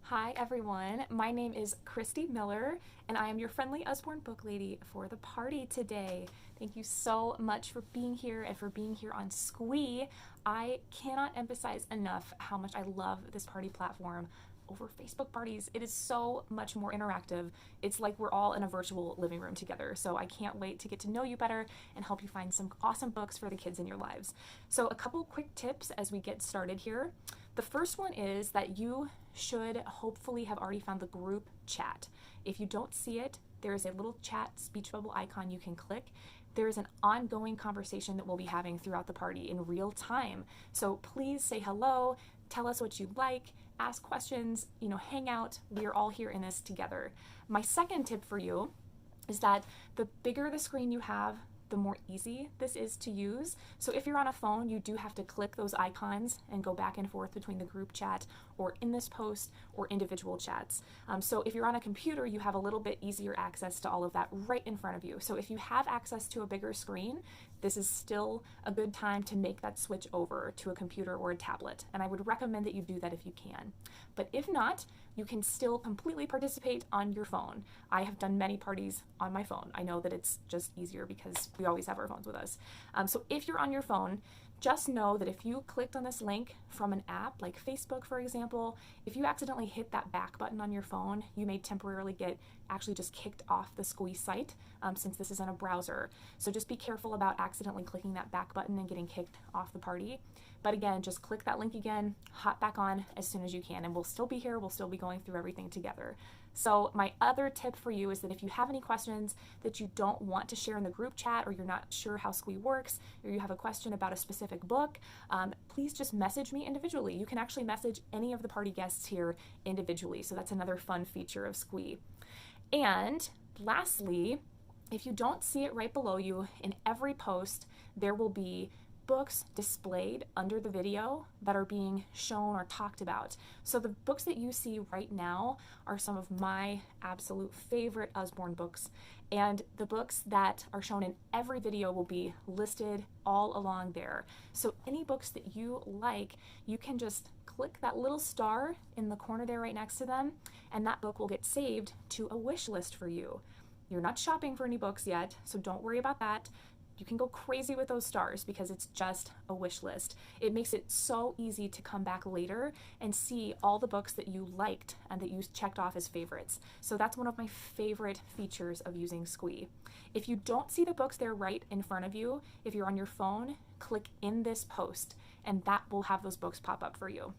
Hi everyone, my name is Christy Miller and I am your friendly Usborne book lady for the party today. Thank you so much for being here and for being here on Sqweee. I cannot emphasize enough how much I love this party platform over Facebook parties. It is so much more interactive. It's like we're all in a virtual living room together. So I can't wait to get to know you better and help you find some awesome books for the kids in your lives. So a couple quick tips as we get started here. The first one is that you should hopefully have already found the group chat. If you don't see it, there is a little chat speech bubble icon you can click. There is an ongoing conversation that we'll be having throughout the party in real time. So please say hello, tell us what you like, ask questions, hang out. We are all here in this together. My second tip for you is that the bigger the screen you have, the more easy this is to use. So if you're on a phone, you do have to click those icons and go back and forth between the group chat or in this post or individual chats. So if you're on a computer, you have a little bit easier access to all of that right in front of you. So if you have access to a bigger screen, this is still a good time to make that switch over to a computer or a tablet. And I would recommend that you do that if you can. But if not, you can still completely participate on your phone. I have done many parties on my phone. I know that it's just easier because we always have our phones with us. So if you're on your phone, just know that if you clicked on this link from an app like Facebook, for example, if you accidentally hit that back button on your phone, you may temporarily get actually just kicked off the Sqweee site since this is in a browser. So just be careful about accidentally clicking that back button and getting kicked off the party. But again, just click that link again, hop back on as soon as you can, and we'll still be here. We'll still be going through everything together. So my other tip for you is that if you have any questions that you don't want to share in the group chat, or you're not sure how Sqweee works, or you have a question about a specific book, please just message me individually. You can actually message any of the party guests here individually. So that's another fun feature of Sqweee. And lastly, if you don't see it right below you, in every post, there will be books displayed under the video that are being shown or talked about. So the books that you see right now are some of my absolute favorite Usborne books, and the books that are shown in every video will be listed all along there. So any books that you like, you can just click that little star in the corner there right next to them, and that book will get saved to a wish list for you. You're not shopping for any books yet, so don't worry about that. You can go crazy with those stars because it's just a wish list. It makes it so easy to come back later and see all the books that you liked and that you checked off as favorites. So that's one of my favorite features of using Sqweee. If you don't see the books there right in front of you, if you're on your phone, click in this post and that will have those books pop up for you.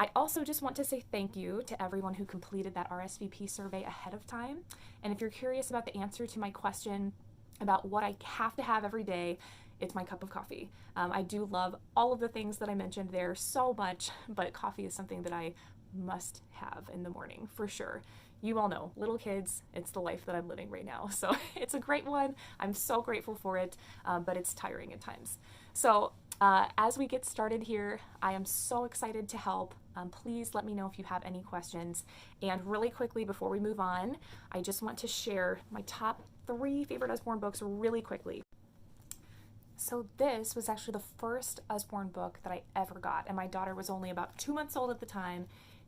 I also just want to say thank you to everyone who completed that RSVP survey ahead of time. And if you're curious about the answer to my question about what I have to have every day, it's my cup of coffee. I do love all of the things that I mentioned there so much, but coffee is something that I must have in the morning for sure. You all know, little kids, it's the life that I'm living right now. So it's a great one. I'm so grateful for it, but it's tiring at times. So as we get started here, I am so excited to help. Please let me know if you have any questions. And really quickly before we move on, I just want to share my top 3 favorite Usborne books really quickly. So this was actually the first Usborne book that I ever got, and my daughter was only about 2 months old at the time.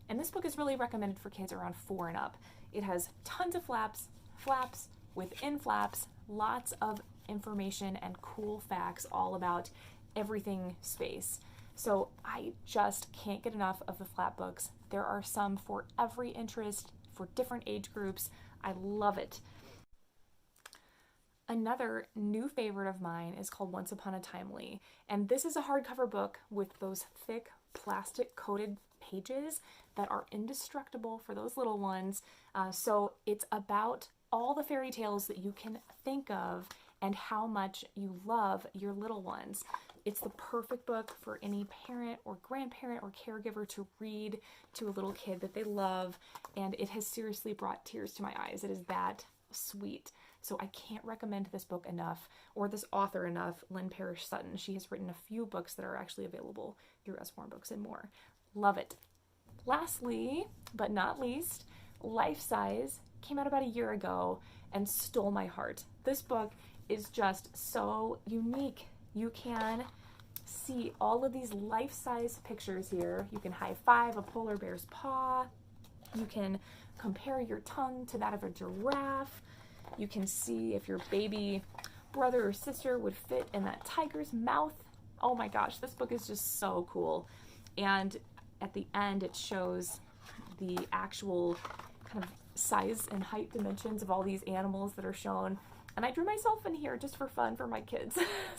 And this book is really recommended for kids around 4 and up. It has tons of flaps within flaps, lots of information and cool facts all about everything space. So I just can't get enough of the flap books. There are some for every interest, for different age groups. I love it. Another new favorite of mine is called Once Upon a Timely, and this is a hardcover book with those thick plastic coated pages that are indestructible for those little ones. So it's about all the fairy tales that you can think of and how much you love your little ones. It's the perfect book for any parent or grandparent or caregiver to read to a little kid that they love, and it has seriously brought tears to my eyes. It is that sweet. So I can't recommend this book enough, or this author enough, Lynn Parrish Sutton. She has written a few books that are actually available through Usborne Books and more. Love it. Lastly, but not least, Life Size came out about a year ago and stole my heart. This book is just so unique. You can see all of these life-size pictures here. You can high five a polar bear's paw. You can compare your tongue to that of a giraffe. You can see if your baby brother or sister would fit in that tiger's mouth. Oh my gosh, this book is just so cool. And at the end, it shows the actual kind of size and height dimensions of all these animals that are shown. And I drew myself in here just for fun for my kids.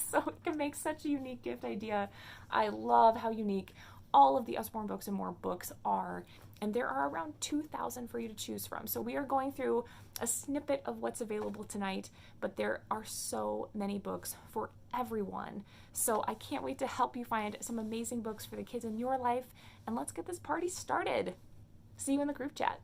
So it can make such a unique gift idea. I love how unique all of the Usborne Books and More books are. And there are around 2,000 for you to choose from. So we are going through a snippet of what's available tonight, but there are so many books for everyone. So I can't wait to help you find some amazing books for the kids in your life. And let's get this party started. See you in the group chat.